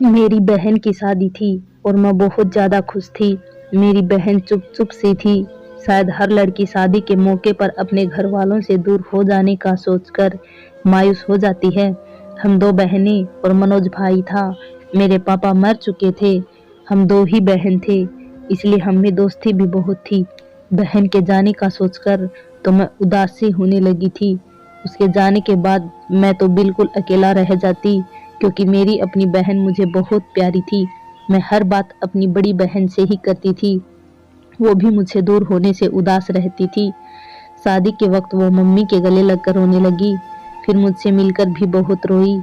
मेरी बहन की शादी थी और मैं बहुत ज़्यादा खुश थी। मेरी बहन चुप-चुप सी थी। शायद हर लड़की शादी के मौके पर अपने घर वालों से दूर हो जाने का सोचकर मायूस हो जाती है। हम 2 बहनें और मनोज भाई था। मेरे पापा मर चुके थे। हम 2 ही बहन थे, इसलिए हम में दोस्ती भी बहुत थी। बहन के जाने का सोचकर तो मैं उदास सी होने लगी थी। उसके जाने के बाद मैं तो बिल्कुल अकेला रह जाती, क्योंकि मेरी अपनी बहन मुझे बहुत प्यारी थी। मैं हर बात अपनी बड़ी बहन से ही करती थी। वो भी मुझसे दूर होने से उदास रहती थी। शादी के वक्त वो मम्मी के गले लगकर रोने लगी, फिर मुझसे मिलकर भी बहुत रोई।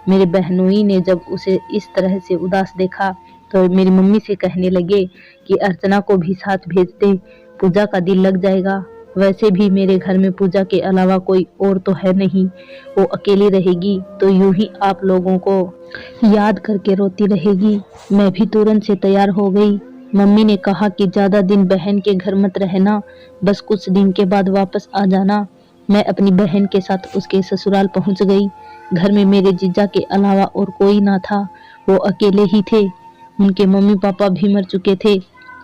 मेरे बहनोई ने जब उसे इस तरह से उदास देखा, तो मेरी मम्मी से कहने लगे कि अर्चना को भी साथ भेज दे, पूजा का दिल लग जाएगा। वैसे भी मेरे घर में पूजा के अलावा कोई और तो है नहीं, वो अकेली रहेगी तो यूं ही आप लोगों को याद करके रोती रहेगी। मैं भी तुरंत से तैयार हो गई। मम्मी ने कहा कि ज्यादा दिन बहन के घर मत रहना, बस कुछ दिन के बाद वापस आ जाना। मैं अपनी बहन के साथ उसके ससुराल पहुंच गई। घर में मेरे जीजा के अलावा और कोई ना था, वो अकेले ही थे। उनके मम्मी पापा भी मर चुके थे।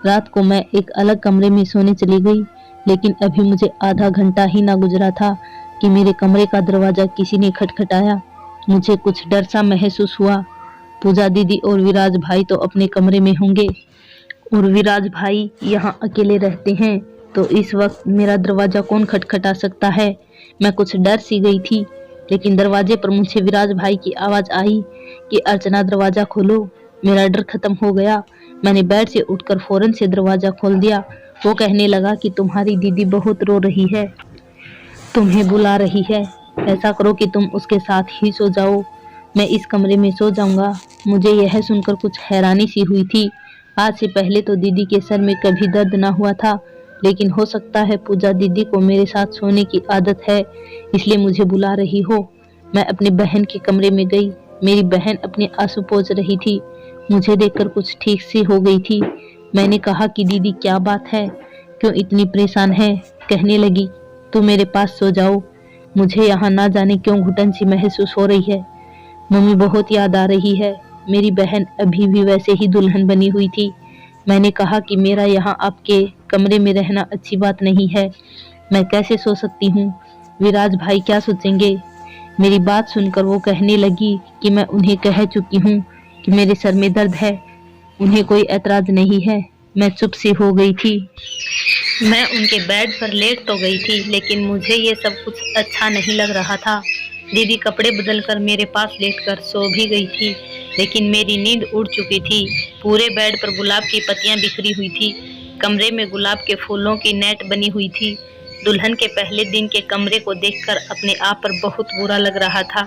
रात को मैं एक अलग कमरे में सोने चली गई, लेकिन अभी मुझे आधा घंटा ही ना गुजरा था कि मेरे कमरे का दरवाजा किसी ने खटखटाया। मुझे कुछ डर सा महसूस हुआ। पूजा दीदी और विराज भाई तो अपने कमरे में होंगे और विराज भाई यहाँ अकेले रहते हैं, तो इस वक्त मेरा दरवाजा कौन खटखटा सकता है। मैं कुछ डर सी गई थी, लेकिन दरवाजे पर मुझे विराज भाई की आवाज आई कि अर्चना दरवाजा खोलो। मेरा डर खत्म हो गया। मैंने बेड से उठकर फौरन से दरवाजा खोल दिया। वो कहने लगा कि तुम्हारी दीदी बहुत रो रही है, तुम्हें बुला रही है। ऐसा करो कि तुम उसके साथ ही सो जाओ, मैं इस कमरे में सो जाऊंगा। मुझे यह सुनकर कुछ हैरानी सी हुई थी। आज से पहले तो दीदी के सर में कभी दर्द ना हुआ था, लेकिन हो सकता है पूजा दीदी को मेरे साथ सोने की आदत है, इसलिए मुझे बुला रही हो। मैं अपनी बहन के कमरे में गई। मेरी बहन अपने आंसू पोंछ रही थी। मुझे देखकर कुछ ठीक सी हो गई थी। मैंने कहा कि दीदी क्या बात है, क्यों इतनी परेशान है। कहने लगी, तू मेरे पास सो जाओ, मुझे यहाँ ना जाने क्यों घुटन सी महसूस हो रही है। मम्मी बहुत याद आ रही है। मेरी बहन अभी भी वैसे ही दुल्हन बनी हुई थी। मैंने कहा कि मेरा यहाँ आपके कमरे में रहना अच्छी बात नहीं है, मैं कैसे सो सकती हूँ, विराज भाई क्या सोचेंगे। मेरी बात सुनकर वो कहने लगी कि मैं उन्हें कह चुकी हूँ कि मेरे सर में दर्द है, उन्हें कोई ऐतराज नहीं है। मैं चुप सी हो गई थी। मैं उनके बेड पर लेट तो गई थी, लेकिन मुझे ये सब कुछ अच्छा नहीं लग रहा था। दीदी कपड़े बदलकर मेरे पास लेटकर सो भी गई थी, लेकिन मेरी नींद उड़ चुकी थी। पूरे बेड पर गुलाब की पत्तियां बिखरी हुई थी। कमरे में गुलाब के फूलों की नेट बनी हुई थी। दुल्हन के पहले दिन के कमरे को देखकर अपने आप पर बहुत बुरा लग रहा था,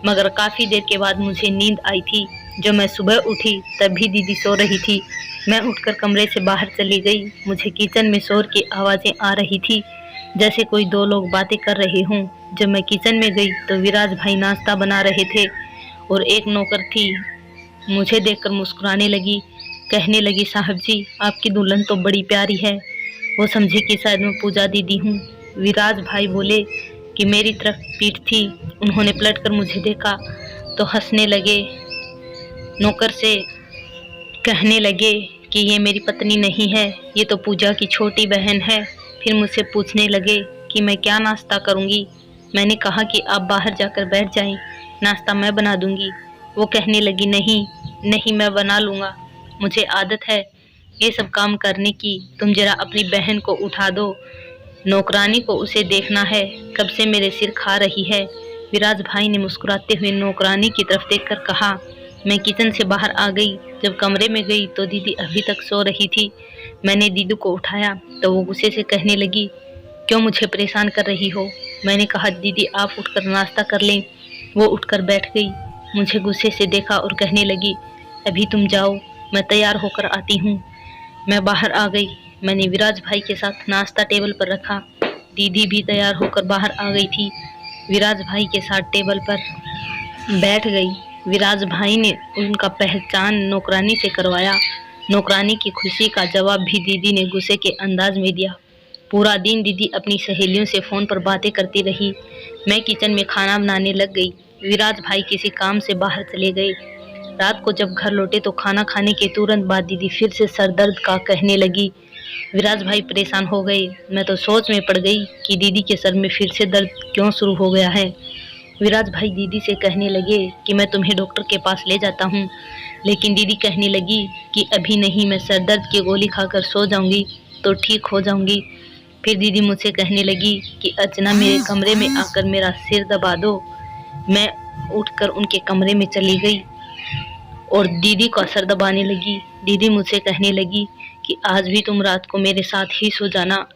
मगर काफी देर के बाद मुझे नींद आई थी। जब मैं सुबह उठी तब भी दीदी सो रही थी। मैं उठकर कमरे से बाहर चली गई। मुझे किचन में शोर की आवाजें आ रही थी, जैसे कोई 2 लोग बातें कर रहे हों। जब मैं किचन में गई तो विराज भाई नाश्ता बना रहे थे और एक नौकर थी मुझे देखकर मुस्कुराने लगी। कहने लगी, साहब जी आपकी दुल्हन तो बड़ी प्यारी है। वो समझी कि शायद मैं पूजा दीदी हूँ। विराज भाई बोले कि मेरी तरफ पीठ थी। उन्होंने पलटकर मुझे देखा तो हंसने लगे। नौकर से कहने लगे कि ये मेरी पत्नी नहीं है, ये तो पूजा की छोटी बहन है। फिर मुझसे पूछने लगे कि मैं क्या नाश्ता करूँगी। मैंने कहा कि आप बाहर जाकर बैठ जाएं, नाश्ता मैं बना दूँगी। वो कहने लगी, नहीं नहीं मैं बना लूँगा, मुझे आदत है ये सब काम करने की। तुम जरा अपनी बहन को उठा दो, नौकरानी को उसे देखना है, कब से मेरे सिर खा रही है। विराज भाई ने मुस्कुराते हुए नौकरानी की तरफ देखकर कहा। मैं किचन से बाहर आ गई। जब कमरे में गई तो दीदी अभी तक सो रही थी। मैंने दीदी को उठाया तो वो गुस्से से कहने लगी, क्यों मुझे परेशान कर रही हो। मैंने कहा, दीदी आप उठकर नाश्ता कर लें। वो उठकर बैठ गई। मुझे गुस्से से देखा और कहने लगी, अभी तुम जाओ, मैं तैयार होकर आती हूँ। मैं बाहर आ गई। मैंने विराज भाई के साथ नाश्ता टेबल पर रखा। दीदी भी तैयार होकर बाहर आ गई थी। विराज भाई के साथ टेबल पर बैठ गई। विराज भाई ने उनका पहचान नौकरानी से करवाया। नौकरानी की खुशी का जवाब भी दीदी ने गुस्से के अंदाज में दिया। पूरा दिन दीदी अपनी सहेलियों से फ़ोन पर बातें करती रही। मैं किचन में खाना बनाने लग गई। विराज भाई किसी काम से बाहर चले गए। रात को जब घर लौटे तो खाना खाने के तुरंत बाद दीदी फिर से सर दर्द का कहने लगी। विराज भाई परेशान हो गए। मैं तो सोच में पड़ गई कि दीदी के सर में फिर से दर्द क्यों शुरू हो गया है। विराज भाई दीदी से कहने लगे कि मैं तुम्हें डॉक्टर के पास ले जाता हूँ, लेकिन दीदी कहने लगी कि अभी नहीं, मैं सर दर्द की गोली खाकर सो जाऊंगी तो ठीक हो जाऊंगी। फिर दीदी मुझसे कहने लगी कि अर्चना मेरे कमरे में आकर मेरा सिर दबा दो। मैं उठकर उनके कमरे में चली गई और दीदी का सर दबाने लगी। दीदी मुझसे कहने लगी कि आज भी तुम रात को मेरे साथ ही सो जाना।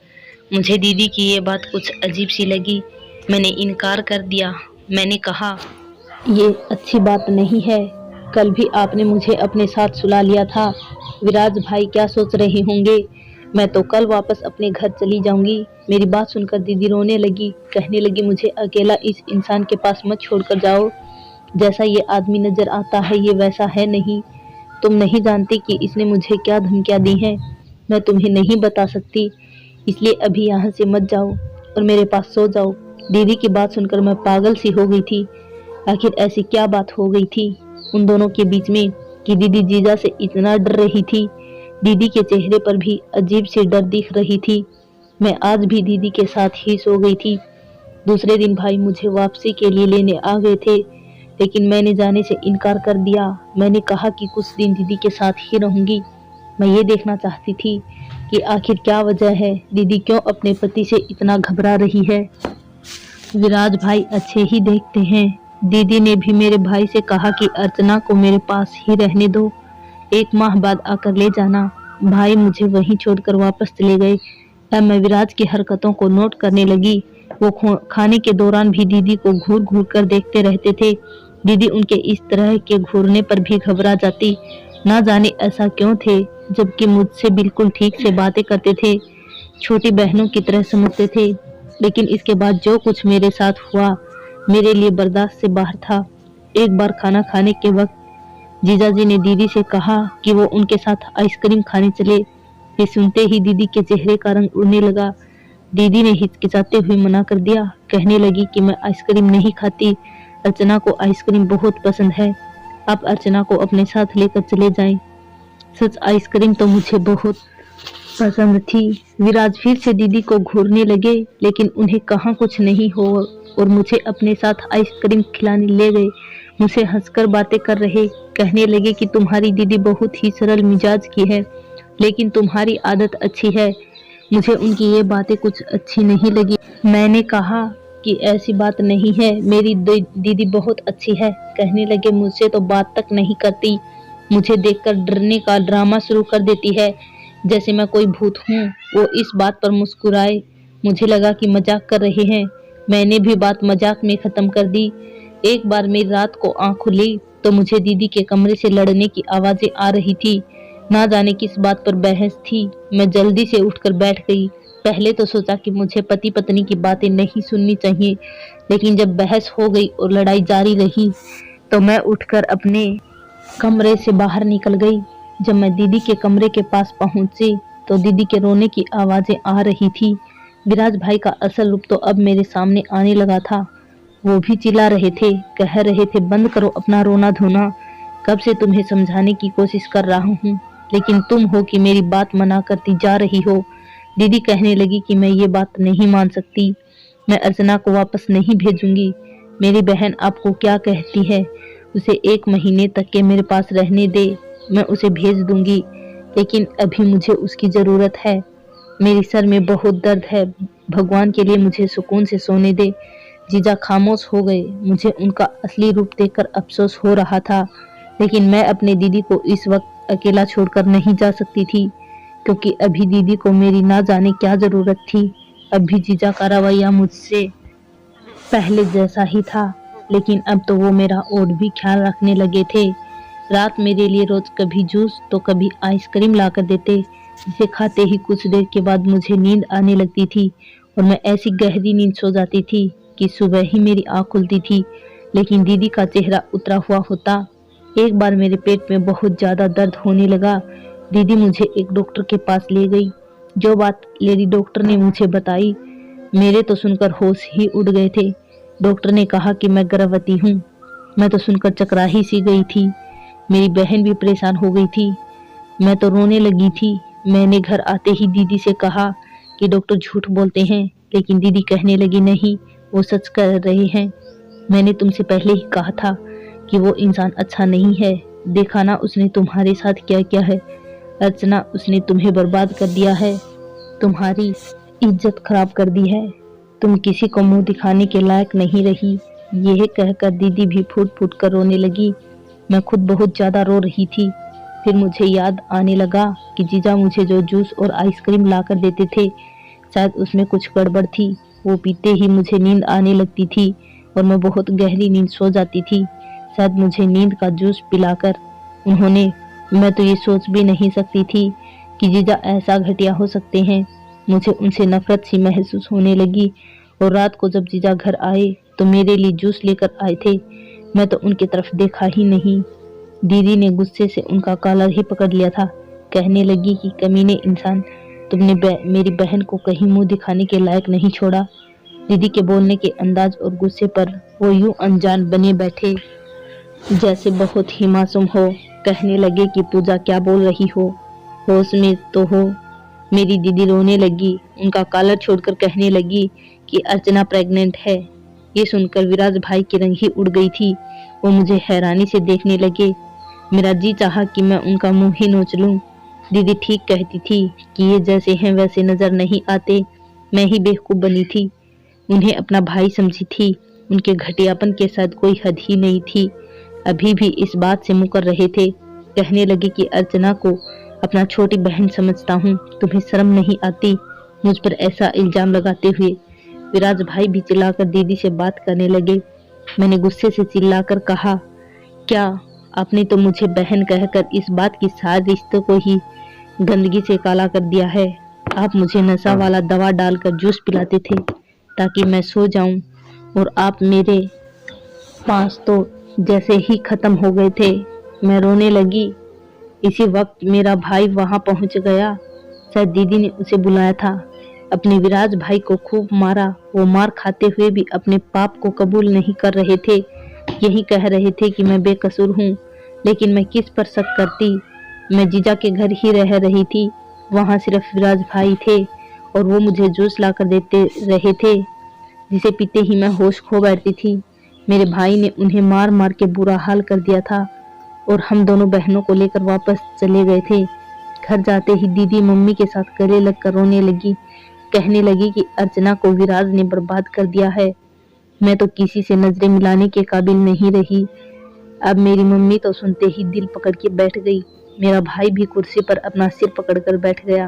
मुझे दीदी की ये बात कुछ अजीब सी लगी। मैंने इनकार कर दिया। मैंने कहा, ये अच्छी बात नहीं है। कल भी आपने मुझे अपने साथ सुला लिया था। विराज भाई क्या सोच रहे होंगे। मैं तो कल वापस अपने घर चली जाऊंगी। मेरी बात सुनकर दीदी रोने लगी। कहने लगी, मुझे अकेला इस इंसान के पास मत छोड़कर जाओ। जैसा ये आदमी नजर आता है ये वैसा है नहीं। तुम नहीं जानती कि इसने मुझे क्या धमकियां दी हैं। मैं तुम्हें नहीं बता सकती, इसलिए अभी यहाँ से मत जाओ और मेरे पास सो जाओ। दीदी की बात सुनकर मैं पागल सी हो गई थी। आखिर ऐसी क्या बात हो गई थी उन दोनों के बीच में कि दीदी जीजा से इतना डर रही थी। दीदी के चेहरे पर भी अजीब सी डर दिख रही थी। मैं आज भी दीदी के साथ ही सो गई थी। दूसरे दिन भाई मुझे वापसी के लिए लेने आ गए थे, लेकिन मैंने जाने से इनकार कर दिया। मैंने कहा कि कुछ दिन दीदी के साथ ही रहूंगी। मैं ये देखना चाहती थी कि आखिर क्या वजह है, दीदी क्यों अपने पति से इतना घबरा रही है। विराज भाई अच्छे ही देखते हैं। दीदी ने भी मेरे भाई से कहा कि अर्चना को मेरे पास ही रहने दो, 1 माह बाद आकर ले जाना। भाई मुझे वहीं छोड़कर वापस चले गए। अब मैं विराज की हरकतों को नोट करने लगी। वो खाने के दौरान भी दीदी को घूर घूर कर देखते रहते थे। दीदी उनके इस तरह के घूरने पर भी घबरा जाती। ना जाने ऐसा क्यों थे, जबकि मुझसे बिल्कुल ठीक से बातें करते थे, छोटी बहनों की तरह समझते थे। लेकिन इसके बाद जो कुछ मेरे साथ हुआ मेरे लिए बर्दाश्त से बाहर था। एक बार खाना खाने के वक्त जीजाजी ने दीदी से कहा कि वो उनके साथ आइसक्रीम खाने चले। ये सुनते ही दीदी के चेहरे का रंग उड़ने लगा। दीदी ने हिचकिचाते हुए मना कर दिया। कहने लगी कि मैं आइसक्रीम नहीं खाती, अर्चना को आइसक्रीम बहुत पसंद है, आप अर्चना को अपने साथ लेकर चले जाएं। सच आइसक्रीम तो मुझे बहुत पसंद थी। विराज फिर से दीदी को घूरने लगे, लेकिन उन्हें कहाँ कुछ नहीं हो और मुझे अपने साथ आइसक्रीम खिलाने ले गए। मुझसे हंसकर बातें कर रहे। कहने लगे कि तुम्हारी दीदी बहुत ही सरल मिजाज की है, लेकिन तुम्हारी आदत अच्छी है। मुझे उनकी ये बातें कुछ अच्छी नहीं लगी। मैंने कहा कि ऐसी बात नहीं है, मेरी दीदी बहुत अच्छी है। कहने लगे, मुझसे तो बात तक नहीं करती, मुझे देखकर डरने का ड्रामा शुरू कर देती है, जैसे मैं कोई भूत हूँ। वो इस बात पर मुस्कुराए। मुझे लगा कि मजाक कर रहे हैं। मैंने भी बात मजाक में खत्म कर दी। एक बार मेरी रात को आंख खुली तो मुझे दीदी के कमरे से लड़ने की आवाजें आ रही थी। ना जाने किस बात पर बहस थी। मैं जल्दी से उठकर बैठ गई। पहले तो सोचा कि मुझे पति पत्नी की बातें नहीं सुननी चाहिए, लेकिन जब बहस हो गई और लड़ाई जारी रही तो मैं उठकर अपने कमरे से बाहर निकल गई। जब मैं दीदी के कमरे के पास पहुंची तो दीदी के रोने की आवाजें आ रही थी। विराज भाई का असल रूप तो अब मेरे सामने आने लगा था। वो भी चिल्ला रहे थे, कह रहे थे, बंद करो अपना रोना धोना। कब से तुम्हें समझाने की कोशिश कर रहा हूँ, लेकिन तुम हो कि मेरी बात मना करती जा रही हो। दीदी कहने लगी कि मैं ये बात नहीं मान सकती, मैं अर्चना को वापस नहीं भेजूंगी। मेरी बहन आपको क्या कहती है, उसे 1 महीने तक के मेरे पास रहने दे, मैं उसे भेज दूंगी, लेकिन अभी मुझे उसकी जरूरत है। मेरी सर में बहुत दर्द है, भगवान के लिए मुझे सुकून से सोने दे। जीजा खामोश हो गए। मुझे उनका असली रूप देखकर अफसोस हो रहा था, लेकिन मैं अपने दीदी को इस वक्त अकेला छोड़कर नहीं जा सकती थी, क्योंकि अभी दीदी को मेरी ना जाने क्या जरूरत थी। अब भी जीजा का रवैया मुझसे पहले जैसा ही था, लेकिन अब तो वो मेरा और भी ख्याल रखने लगे थे। रात मेरे लिए रोज कभी जूस तो कभी आइसक्रीम ला कर देते, जिसे खाते ही कुछ देर के बाद मुझे नींद आने लगती थी और मैं ऐसी गहरी नींद सो जाती थी कि सुबह ही मेरी आँख खुलती थी, लेकिन दीदी का चेहरा उतरा हुआ होता। एक बार मेरे पेट में बहुत ज्यादा दर्द होने लगा। दीदी मुझे एक डॉक्टर के पास ले गई। जो बात लेडी डॉक्टर ने मुझे बताई, मेरे तो सुनकर होश ही उड़ गए थे। डॉक्टर ने कहा कि मैं गर्भवती हूँ। मैं तो सुनकर चकरा ही सी गई थी। मेरी बहन भी परेशान हो गई थी। मैं तो रोने लगी थी। मैंने घर आते ही दीदी से कहा कि डॉक्टर झूठ बोलते हैं, लेकिन दीदी कहने लगी नहीं, वो सच कह रहे हैं। मैंने तुमसे पहले ही कहा था कि वो इंसान अच्छा नहीं है। देखा ना उसने तुम्हारे साथ क्या किया है। अर्चना, उसने तुम्हें बर्बाद कर दिया है, तुम्हारी इज्जत खराब कर दी है। तुम किसी को मुंह दिखाने के लायक नहीं रही। यह कहकर दीदी भी फूट फूट कर रोने लगी। मैं खुद बहुत ज्यादा रो रही थी। फिर मुझे याद आने लगा कि जीजा मुझे जो जूस और आइसक्रीम लाकर देते थे, शायद उसमें कुछ गड़बड़ थी। वो पीते ही मुझे नींद आने लगती थी और मैं बहुत गहरी नींद सो जाती थी। शायद मुझे नींद का जूस पिलाकर उन्होंने, मैं तो ये सोच भी नहीं सकती थी कि जीजा ऐसा घटिया हो सकते हैं। मुझे उनसे नफरत सी महसूस होने लगी और रात को जब जीजा घर आए तो मेरे लिए जूस लेकर आए थे। मैं तो उनकी तरफ देखा ही नहीं। दीदी ने गुस्से से उनका कॉलर ही पकड़ लिया था। कहने लगी कि कमीने इंसान, तुमने मेरी बहन को कहीं मुंह दिखाने के लायक नहीं छोड़ा। दीदी के बोलने के अंदाज और गुस्से पर वो यूं अनजान बने बैठे जैसे बहुत ही मासूम हो। कहने लगे कि पूजा क्या बोल रही हो, होश में तो हो। मेरी दीदी रोने लगी, उनका कॉलर छोड़कर कहने लगी कि अर्चना प्रेग्नेंट है। ये सुनकर विराज भाई की रंग ही उड़ गई थी। वो मुझे हैरानी से देखने लगे। मेरा जी चाहा कि मैं उनका मुंह ही नोच लूं। दीदी ठीक कहती थी कि ये जैसे हैं वैसे नजर नहीं आते। मैं ही बेवकूफ बनी थी, उन्हें अपना भाई समझी थी। उनके घटियापन के साथ कोई हद ही नहीं थी। अभी भी इस बात से मुकर रहे थे। कहने लगे कि अर्चना को अपना छोटी बहन समझता हूँ, तुम्हें शर्म नहीं आती मुझ पर ऐसा इल्जाम लगाते हुए। विराज भाई भी चिल्लाकर दीदी से बात करने लगे। मैंने गुस्से से चिल्लाकर कहा, क्या आपने तो मुझे बहन कहकर इस बात की सारे रिश्तों को ही गंदगी से काला कर दिया है। आप मुझे नशा वाला दवा डालकर जूस पिलाते थे ताकि मैं सो जाऊं, और आप मेरे 5 तो जैसे ही खत्म हो गए थे। मैं रोने लगी। इसी वक्त मेरा भाई वहां पहुंच गया। शायद दीदी ने उसे बुलाया था। अपने विराज भाई को खूब मारा। वो मार खाते हुए भी अपने पाप को कबूल नहीं कर रहे थे। यही कह रहे थे कि मैं बेकसूर हूँ, लेकिन मैं किस पर शक करती। मैं जीजा के घर ही रह रही थी। वहां सिर्फ विराज भाई थे और वो मुझे जूस लाकर देते रहे थे, जिसे पीते ही मैं होश खो बैठती थी। मेरे भाई ने उन्हें मार मार के बुरा हाल कर दिया था और हम दोनों बहनों को लेकर वापस चले गए थे। घर जाते ही दीदी मम्मी के साथ गले लगकर रोने लगी। कहने लगी कि अर्चना को विराज ने बर्बाद कर दिया है। मैं तो किसी से नजरें मिलाने के काबिल नहीं रही। अब मेरी मम्मी तो सुनते ही दिल पकड़ के बैठ गई। मेरा भाई भी कुर्सी पर अपना सिर पकड़कर बैठ गया।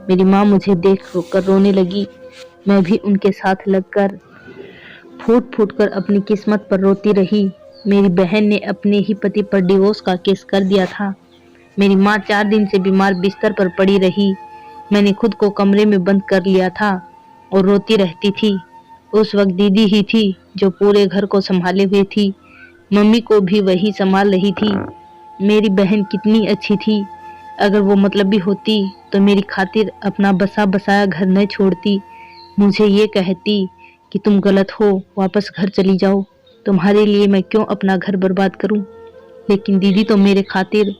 मेरी माँ मुझे देख कर रोने लगी। मैं भी उनके साथ लगकर फूट फूट कर अपनी किस्मत पर रोती रही। मेरी बहन ने अपने ही पति पर डिवोर्स का केस कर दिया था। मेरी माँ 4 दिन से बीमार बिस्तर पर पड़ी रही। मैंने खुद को कमरे में बंद कर लिया था और रोती रहती थी। उस वक्त दीदी ही थी जो पूरे घर को संभाले हुए थी। मम्मी को भी वही संभाल रही थी। मेरी बहन कितनी अच्छी थी। अगर वो मतलबी होती तो मेरी खातिर अपना बसा बसाया घर न छोड़ती। मुझे ये कहती कि तुम गलत हो, वापस घर चली जाओ। तुम्हारे लिए मैं क्यों अपना घर बर्बाद करूं? लेकिन दीदी तो मेरे खातिर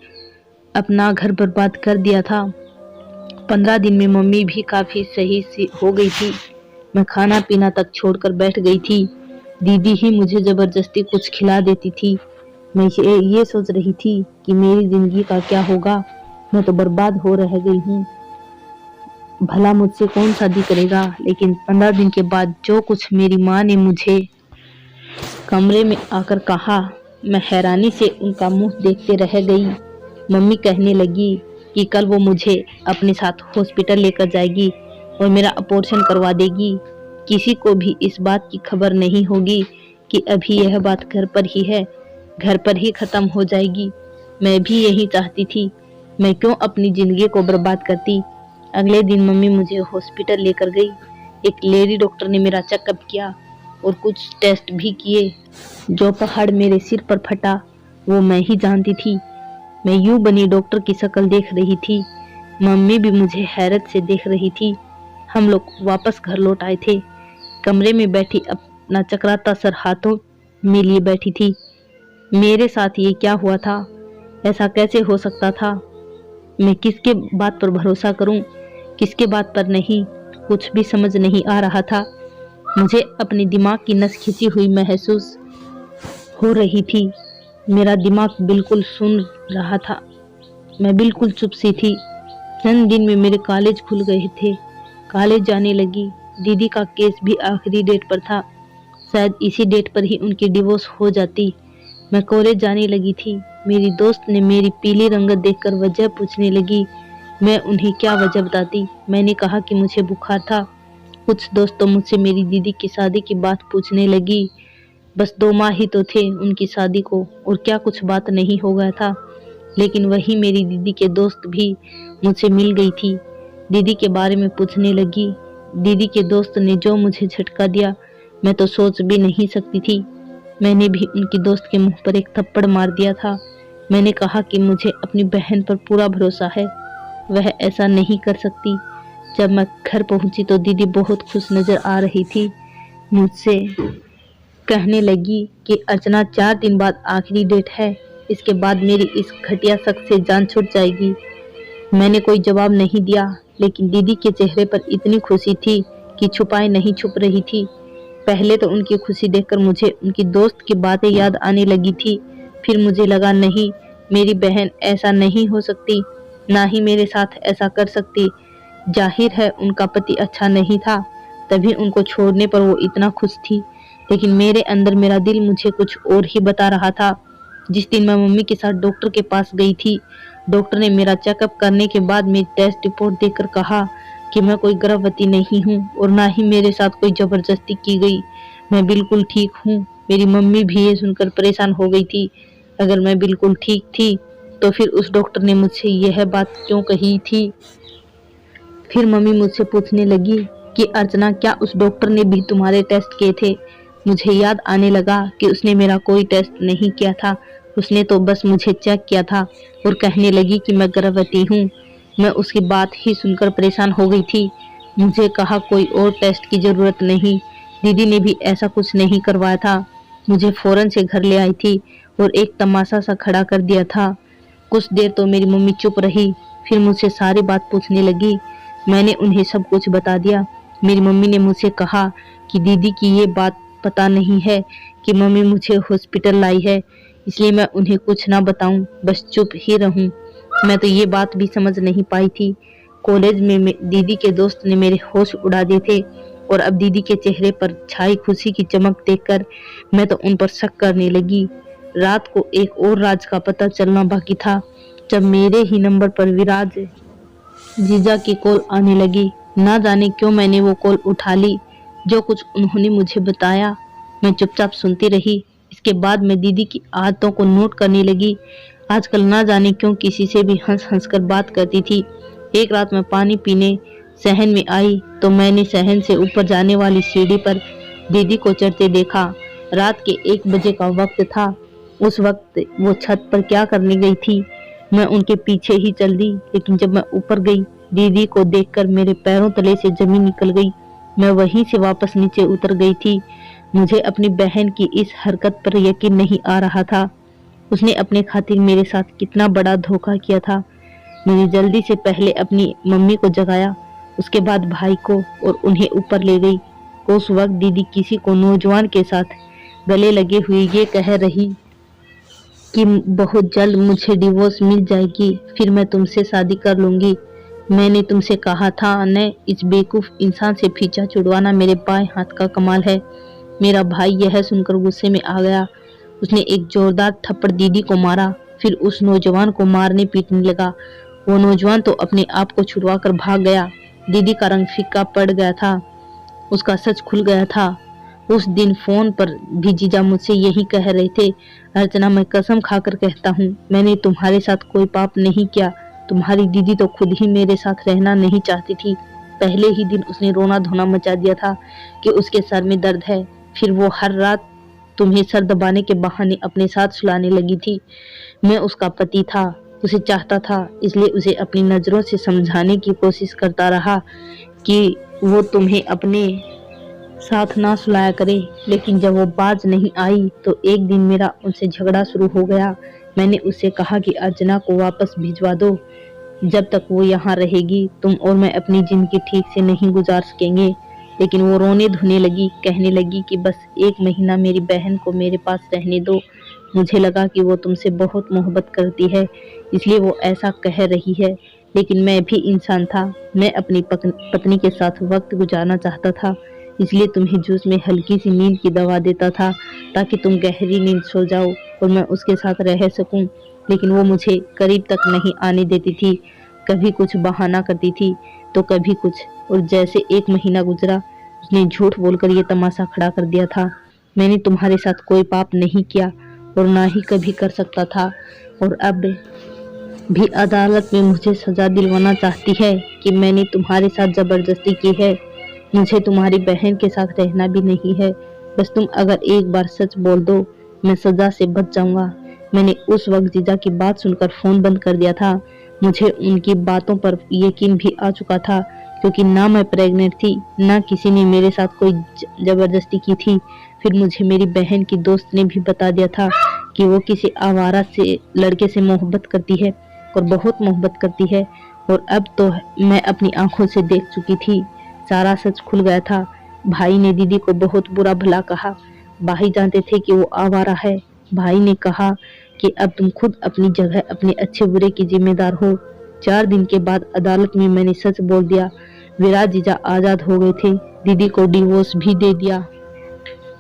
अपना घर बर्बाद कर दिया था। 15 दिन में मम्मी भी काफी सही सी हो गई थी। मैं खाना पीना तक छोड़कर बैठ गई थी। दीदी ही मुझे जबरदस्ती कुछ खिला देती थी। मैं ये सोच रही थी कि मेरी जिंदगी का क्या होगा। मैं तो बर्बाद हो रह गई हूँ। भला मुझसे कौन शादी करेगा? लेकिन 15 दिन के बाद जो कुछ मेरी माँ ने मुझे कमरे में आकर कहा, मैं हैरानी से उनका मुंह देखते रह गई। मम्मी कहने लगी कि कल वो मुझे अपने साथ हॉस्पिटल लेकर जाएगी और मेरा ऑपरेशन करवा देगी। किसी को भी इस बात की खबर नहीं होगी कि अभी यह बात घर पर ही है, घर पर ही खत्म हो जाएगी। मैं भी यही चाहती थी। मैं क्यों अपनी जिंदगी को बर्बाद करती। अगले दिन मम्मी मुझे हॉस्पिटल लेकर गई। एक लेडी डॉक्टर ने मेरा चेकअप किया और कुछ टेस्ट भी किए। जो पहाड़ मेरे सिर पर फटा वो मैं ही जानती थी। मैं यूं बनी डॉक्टर की शक्ल देख रही थी। मम्मी भी मुझे हैरत से देख रही थी। हम लोग वापस घर लौट आए थे। कमरे में बैठी अपना चकराता सर हाथों में लिए बैठी थी। मेरे साथ ये क्या हुआ था? ऐसा कैसे हो सकता था? मैं किसके बात पर भरोसा करूं, किसके बात पर नहीं, कुछ भी समझ नहीं आ रहा था। मुझे अपने दिमाग की नस खिंची हुई महसूस हो रही थी। मेरा दिमाग बिल्कुल सुन रहा था। मैं बिल्कुल चुप सी थी। चंद दिन में मेरे कॉलेज खुल गए थे। कॉलेज जाने लगी। दीदी का केस भी आखिरी डेट पर था। शायद इसी डेट पर ही उनकी डिवोर्स हो जाती। मैं कॉलेज जाने लगी थी। मेरी दोस्त ने मेरी पीली रंगत देखकर वजह पूछने लगी। मैं उन्हें क्या वजह बताती। मैंने कहा कि मुझे बुखार था। कुछ दोस्त तो मुझसे मेरी दीदी की शादी की बात पूछने लगी। बस 2 माह ही तो थे उनकी शादी को, और क्या कुछ बात नहीं हो गया था। लेकिन वही मेरी दीदी के दोस्त भी मुझसे मिल गई थी। दीदी के बारे में पूछने लगी। दीदी के दोस्त ने जो मुझे झटका दिया, मैं तो सोच भी नहीं सकती थी। मैंने भी उनकी दोस्त के मुंह पर एक थप्पड़ मार दिया था। मैंने कहा कि मुझे अपनी बहन पर पूरा भरोसा है, वह ऐसा नहीं कर सकती। जब मैं घर पहुंची तो दीदी बहुत खुश नजर आ रही थी। मुझसे कहने लगी कि अर्चना, 4 दिन बाद आखिरी डेट है, इसके बाद मेरी इस घटिया शख्स से जान छूट जाएगी। मैंने कोई जवाब नहीं दिया, लेकिन दीदी के चेहरे पर इतनी खुशी थी कि छुपाए नहीं छुप रही थी। पहले तो उनकी खुशी देखकर मुझे उनकी दोस्त की बातें याद आने लगी थी। फिर मुझे लगा, नहीं, मेरी बहन ऐसा नहीं हो सकती, ना ही मेरे साथ ऐसा कर सकती। जाहिर है उनका पति अच्छा नहीं था, तभी उनको छोड़ने पर वो इतना खुश थी। लेकिन मेरे अंदर मेरा दिल मुझे कुछ और ही बता रहा था। जिस दिन मैं मम्मी के साथ डॉक्टर के पास गई थी, डॉक्टर ने मेरा चेकअप करने के बाद मेरी टेस्ट रिपोर्ट देखकर कहा कि मैं कोई गर्भवती नहीं हूँ और ना ही मेरे साथ कोई जबरदस्ती की गई। मैं बिल्कुल ठीक हूँ। मेरी मम्मी भी ये सुनकर परेशान हो गई थी। अगर मैं बिल्कुल ठीक थी तो फिर उस डॉक्टर ने मुझसे यह बात क्यों कही थी? फिर मम्मी मुझसे पूछने लगी कि अर्चना, क्या उस डॉक्टर ने भी तुम्हारे टेस्ट किए थे? मुझे याद आने लगा कि उसने मेरा कोई टेस्ट नहीं किया था। उसने तो बस मुझे चेक किया था और कहने लगी कि मैं गर्भवती हूँ। मैं उसकी बात ही सुनकर परेशान हो गई थी। मुझे कहा कोई और टेस्ट की जरूरत नहीं, दीदी ने भी ऐसा कुछ नहीं करवाया था। मुझे फौरन से घर ले आई थी और एक तमाशा सा खड़ा कर दिया था। कुछ देर तो मेरी मम्मी चुप रही, फिर मुझसे सारी बात पूछने लगी। मैंने उन्हें सब कुछ बता दिया। मेरी मम्मी ने मुझसे कहा कि दीदी की ये बात पता नहीं है कि मम्मी मुझे हॉस्पिटल लाई है, इसलिए मैं उन्हें कुछ ना बताऊं, बस चुप ही रहूं। मैं तो ये बात भी समझ नहीं पाई थी। कॉलेज में दीदी के दोस्त ने मेरे होश उड़ा दिए थे और अब दीदी के चेहरे पर छाई खुशी की चमक देखकर मैं तो उन पर शक करने लगी। रात को एक और राज का पता चलना बाकी था, जब मेरे ही नंबर पर विराज जीजा की कॉल आने लगी। ना जाने क्यों मैंने वो कॉल उठा ली। जो कुछ उन्होंने मुझे बताया मैं चुपचाप सुनती रही। इसके बाद मैं दीदी की आदतों को नोट करने लगी। आजकल ना जाने क्यों किसी से भी हंस हंस कर बात करती थी। एक रात मैं पानी पीने सहन में आई तो मैंने सहन से ऊपर जाने वाली सीढ़ी पर दीदी को चढ़ते देखा। रात के 1 बजे का वक्त था। उस वक्त वो छत पर क्या करने गई थी? मैं उनके पीछे ही चल दी, लेकिन जब मैं ऊपर गई दीदी को देखकर मेरे पैरों तले से जमीन निकल गई। मैं वहीं से वापस नीचे उतर गई थी। मुझे अपनी बहन की इस हरकत पर यकीन नहीं आ रहा था। उसने अपने खातिर मेरे साथ कितना बड़ा धोखा किया था। मैंने जल्दी से पहले अपनी मम्मी को जगाया, उसके बाद भाई को, और उन्हें ऊपर ले गई। उस वक्त दीदी किसी को नौजवान के साथ गले लगे हुए ये कह रही कि बहुत जल्द मुझे डिवोर्स मिल जाएगी, फिर मैं तुमसे शादी कर लूंगी। मैंने तुमसे कहा था न, इस बेवकूफ इंसान से पीछा छुड़वाना मेरे बाएं हाथ का कमाल है। मेरा भाई यह सुनकर गुस्से में आ गया। उसने एक जोरदार थप्पड़ दीदी को मारा, फिर उस नौजवान को मारने पीटने लगा। वो नौजवान तो अपने आप को छुड़वा कर भाग गया। दीदी का रंग फीका पड़ गया था, उसका सच खुल गया था। उस दिन फोन पर भी जीजा मुझसे यही कह रहे थे, अर्चना, मैं कसम खाकर कहता हूँ मैंने तुम्हारे साथ कोई पाप नहीं किया। तुम्हारी दीदी तो खुद ही मेरे साथ रहना नहीं चाहती थी। पहले ही दिन उसने रोना धोना मचा दिया था कि उसके सर में दर्द है। फिर वो हर रात तुम्हें सर दबाने के बहाने अपने साथ सुलाने लगी थी। मैं उसका पति था, उसे चाहता था, इसलिए उसे अपनी नजरों से समझाने की कोशिश करता रहा कि वो तुम्हें अपने साथ ना सुलाया करे। लेकिन जब वो बाज नहीं आई तो एक दिन मेरा उनसे झगड़ा शुरू हो गया। मैंने उससे कहा कि अर्चना को वापस भिजवा दो। जब तक वो यहाँ रहेगी तुम और मैं अपनी जिंदगी ठीक से नहीं गुजार सकेंगे। लेकिन वो रोने धोने लगी, कहने लगी कि बस 1 महीना मेरी बहन को मेरे पास रहने दो। मुझे लगा कि वो तुमसे बहुत मोहब्बत करती है, इसलिए वो ऐसा कह रही है। लेकिन मैं भी इंसान था, मैं अपनी पत्नी के साथ वक्त गुजारना चाहता था, इसलिए तुम्हें जूस में हल्की सी नींद की दवा देता था ताकि तुम गहरी नींद सो जाओ और मैं उसके साथ रह सकूं। लेकिन वो मुझे करीब तक नहीं आने देती थी, कभी कुछ बहाना करती थी तो कभी कुछ। और जैसे 1 महीना गुजरा, उसने झूठ बोलकर ये तमाशा खड़ा कर दिया था। मैंने तुम्हारे साथ कोई पाप नहीं किया और ना ही कभी कर सकता था, और अब भी अदालत में मुझे सजा दिलवाना चाहती है कि मैंने तुम्हारे साथ जबरदस्ती की है। मुझे तुम्हारी बहन के साथ रहना भी नहीं है। बस तुम अगर एक बार सच बोल दो, मैं सजा से बच जाऊंगा। मैंने उस वक्त जीजा की बात सुनकर फोन बंद कर दिया था। मुझे उनकी बातों पर यकीन भी आ चुका था, क्योंकि ना मैं प्रेग्नेंट थी, ना किसी ने मेरे साथ कोई जबरदस्ती की थी। फिर मुझे मेरी बहन की दोस्त ने भी बता दिया था कि वो किसी आवारा से लड़के से मोहब्बत करती है और बहुत मोहब्बत करती है। और अब तो मैं अपनी आंखों से देख चुकी थी, सारा सच खुल गया था। भाई ने दीदी को बहुत बुरा भला कहा। भाई जानते थे कि वो आवारा है। भाई ने कहा कि अब तुम खुद अपनी जगह अपने अच्छे बुरे की जिम्मेदार हो। 4 दिन के बाद अदालत में मैंने सच बोल दिया। विराज जीजा आजाद हो गए थे, दीदी को डिवोर्स भी दे दिया।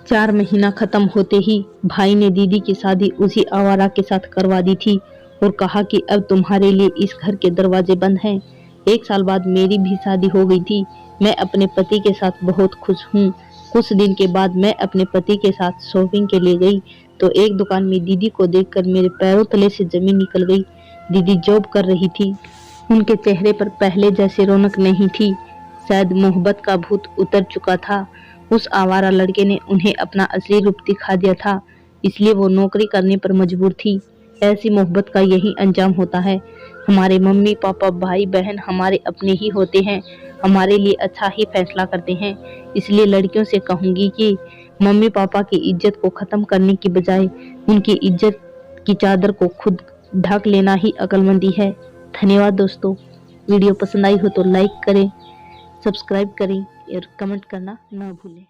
4 महीना खत्म होते ही भाई ने दीदी की शादी उसी आवारा के साथ करवा दी थी और कहा कि अब तुम्हारे लिए इस घर के दरवाजे बंद हैं। 1 साल बाद मेरी भी शादी हो गई थी। मैं अपने पति के साथ बहुत खुश हूँ। कुछ दिन के बाद मैं अपने पति के साथ शॉपिंग के लिए गई तो एक दुकान में दीदी को देखकर मेरे पैरों तले से जमीन निकल गई। दीदी जॉब कर रही थी, उनके चेहरे पर पहले जैसी रौनक नहीं थी। शायद मोहब्बत का भूत उतर चुका था। उस आवारा लड़के ने उन्हें अपना असली रूप दिखा दिया था, इसलिए वो नौकरी करने पर मजबूर थी। ऐसी मोहब्बत का यही अंजाम होता है। हमारे मम्मी पापा भाई बहन हमारे अपने ही होते हैं, हमारे लिए अच्छा ही फैसला करते हैं। इसलिए लड़कियों से कहूंगी कि मम्मी पापा की इज्जत को खत्म करने की बजाय उनकी इज्जत की चादर को खुद ढक लेना ही अक्लमंदी है। धन्यवाद दोस्तों। वीडियो पसंद आई हो तो लाइक करें, सब्सक्राइब करें और कमेंट करना ना भूलें।